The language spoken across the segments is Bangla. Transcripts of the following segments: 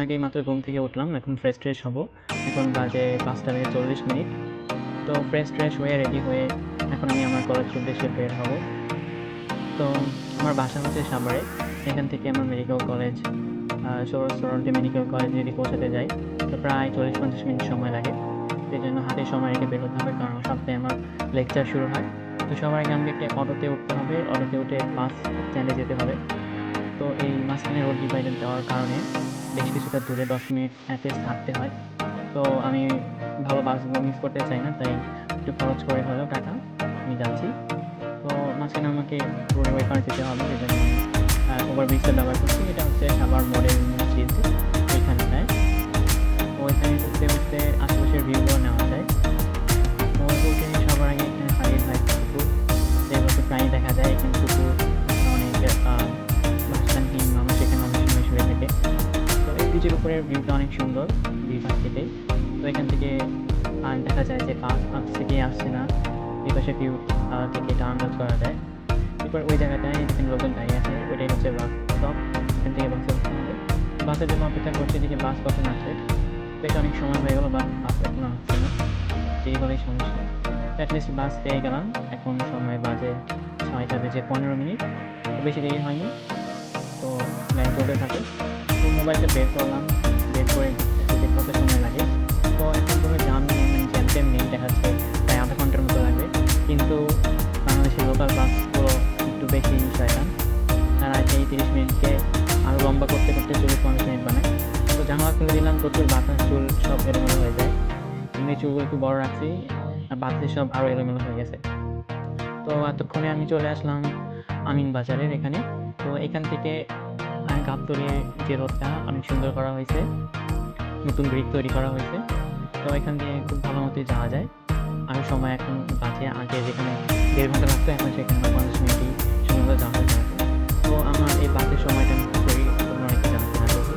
আগেই মাত্র ঘুম থেকে উঠলাম, এখন ফ্রেশ হব। এখন বাজে 5টা বেজে 40 মিনিট। তো ফ্রেশ হয়ে রেডি হয়ে এখন আমি আমার কলেজের উদ্দেশ্যে বের হব। তো আমার বাসা হচ্ছে সাভারে। এখান থেকে আমার medical college Suhrawardy medical college যদি পৌঁছাতে যাই তো প্রায় 40-50 মিনিট সময় লাগে। সেই জন্য হাতে সময় রেখে বের হতে হবে, কারণ সপ্তাহে আমার লেকচার শুরু হয়। তো সবার আগে আমাকে একটা অটোতে উঠতে হবে, অটোতে উঠে বাস স্ট্যান্ডে যেতে হবে। তো এই মাঝখানে রোড ডিভাইডার দেওয়ার কারণে বেশ কিছুটা দূরে 10 মিনিট অ্যাটলিস্ট হাঁটতে হয়। তো আমি ভালো বাসগুলো মিস করতে চাই না, তাই একটু খরচ করে হলেও টাকা আমি যাচ্ছি। তো মাঝখানে আমাকে রোডের ওই পার যেতে হবে, যেটা আমি ওভারব্রিজটা ব্যবহার করছি। এটা হচ্ছে সাভার মডেল মসজিদ, ওইখানটায়। তো ওইখানে উঠতে আশেপাশের ভিউগুলো নেওয়া যায়। তো উঠে সবার আগে এখানে হারিয়ে হয় কুকুর, যেগুলোকে প্রায়ই দেখা যায়। এখানে কুকুর অনেক বাসস্থানহীন মানুষ এখানে অনেক সময় শুয়ে থাকে। তো এই ব্রিজের উপরের ভিউটা অনেক সুন্দর, দুই পাশ থেকেই। তো এখান থেকে দেখা যায় যে বাস থেকে আসছে না, এই পাশে ভিউ থেকে এটা আন্দাজ করা যায়। এরপর ওই জায়গাটায় এখানে লোকজন দাঁড়িয়ে আছে, ওইটাই হচ্ছে বাস স্টপ। এখান থেকে বাসে উঠতে হবে। বাসের জন্য অপেক্ষা করছি, দেখি বাস কখন আসে। বেশ অনেক সময় হয়ে গেল, বাস এখনো আসছে না, এই হলেই সমস্যা। অ্যাটলিস্ট বাস পেয়ে গেলাম। এখন সময় বাজে 6টা বেজে 15 মিনিট, বেশি দেরি হয়নি। তো লাইন চলতে থাকে। তো মোবাইলটা বের করলাম, বের করে দেখতে কত সময় লাগে। তো এখন কোনো জ্যাম নেই, দেখা যাচ্ছে প্রায় আধা ঘন্টার মতো লাগবে। কিন্তু বাংলাদেশের লোকাল বাসগুলো একটু বেশি শয়তান, তারা এই 30 মিনিটকে আরও লম্বা করতে 40-50 মিনিট বানায়। তো জানালা খুলে দিলাম, প্রচুর বাতাস, চুল সব এলোমেলো হয়ে যায়। এমনি চুলগুলো একটু বড় রাখছি, আর বাতাসে সব আরও এলোমেলো হয়ে গেছে। তো এতক্ষণে আমি চলে আসলাম আমিন বাজারের এখানে। তো এখান থেকে গাবতলীর যে রোডটা অনেক সুন্দর করা হয়েছে, নতুন ব্রিজ তৈরি করা হয়েছে। তো এখান দিয়ে খুব ভালো মতোই যাওয়া যায়। আর সময় এখন বাজে, আগে যেখানে 1.5 ঘন্টা লাগতো এখন সেখানে 50 মিনিটই সুন্দর যাওয়া হয়ে যাবে। তো আমার এই বাসের সময়টা আমি কী করি তোমরা অনেকে জানতে না দেখি।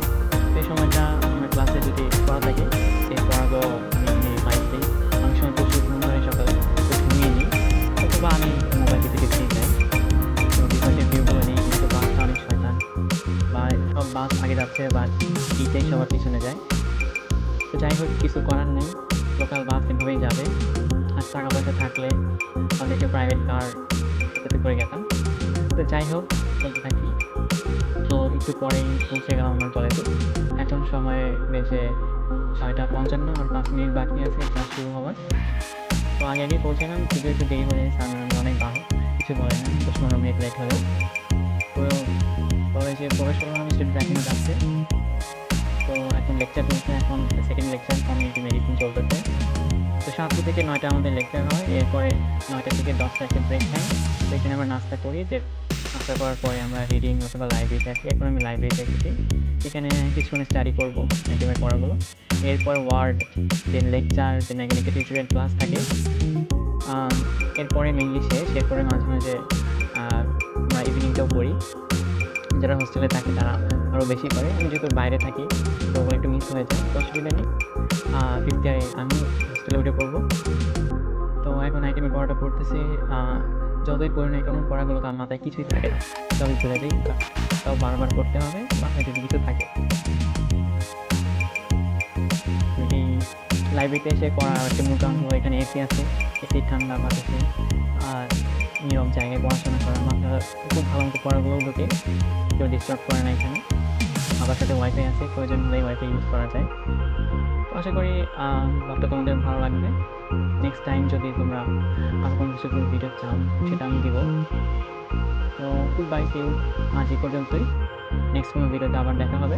তো এই সময়টা আমার ক্লাসে যদি পড়া থাকে, এই পড়াগুলো আমি বাইক দিই। অনেক সময় প্রচুর ঘুম ধরে, সকালে তো ঘুমিয়ে নিই, অথবা আমি মোবাইল টিপে টিপতেই যাই। তো বিপাশের ভিউগুলো নেই, কিন্তু বাসটা অনেক শয়তান, বা সব বাস আগে যাচ্ছে বা ইটেই সবার পিছনে যায়। তো যাই হোক, কিছু করার নেই, লোকাল বাস এভাবেই যাবে। আর টাকা পয়সা থাকলে তাহলে একটা প্রাইভেট কার এটাতে করে গেতাম। তো যাই হোক, চলতে থাকি। তো একটু পরেই পৌঁছে গেলাম আমার কলেজে। এখন সময় বেজে 6টা 55, আর 5 মিনিট বাকি আছে ক্লাস শুরু হওয়ার। তো আগে পৌঁছে গেলাম, যদিও একটু দেরি হয়ে গেছে, আমি অনেক ভালো, কিছু বলে না, 10-15 মিনিট লেট হলেও। তো কলেজে প্রবেশ করলাম, আমি স্টুডেন্ট এখনো যাচ্ছে। তো এখন লেকচার চলছে, এখন সেকেন্ড লেকচার কমিউনিটি মেডিসিন চলতেছে। তো 7টা থেকে 9টা আমাদের লেকচার হয়, এরপরে 9টা থেকে 10টা একটা ব্রেক টাইম। তো এখানে আমরা নাস্তা করি, যে নাস্তা করার পরে আমরা রিডিং অথবা লাইব্রেরিতে আসি। এখন আমি লাইব্রেরিতে এসেছি, এখানে কিছুক্ষণ স্টাডি করবো একেবারে পড়াগুলো। এরপর ওয়ার্ড, দেন লেকচার, দেন এখানে একটা টিউটোরিয়াল ক্লাস থাকে। এরপরে মেনলি শেষ, এরপরে মাঝে মাঝে আমরা ইভিনিংটাও করি। যারা হোস্টেলে থাকে তারা আরও বেশি করে, আমি যেহেতু বাইরে থাকি তো ওগুলো একটু মিস হয়ে যায়, তো অসুবিধা নেই। 5th ইয়ারে আমি হোস্টেলে উঠে পড়বো। তো এখন আইটেমে পড়াটা পড়তেছি। যতই পড়ি না কেন, পড়াগুলো তো আমার মাথায় কিছুই থাকে না, সবই ভুলে যাই। তাও বারবার করতে হবে, মাথায় যদি কিছু থাকে। এই লাইব্রেরিতে এসে পড়া একটা মূল কারণ হলো এখানে এসি আছে, এসি ঠান্ডা বাতাসে আর নীরব জায়গায় পড়াশোনা করা, মাথা খুব ভালো মতো পড়াগুলোও ঢোকে, কেউ ডিস্টার্ব করে না এখানে। আমার সাথে ওয়াইফাই আছে, প্রয়োজন হলেই ওয়াইফাই ইউজ করা যায়। তো আশা করি ব্লগটা তোমাদের ভালো লাগবে। নেক্সট টাইম যদি তোমরা আরও কোনো কিছু ভিডিও চাও, সেটা আমি দিব। তো গুড বাই, সি ইউ। আজ এই পর্যন্তই, নেক্সট কোনো ভিডিওতে আবার দেখা হবে।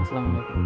আসসালামু আলাইকুম।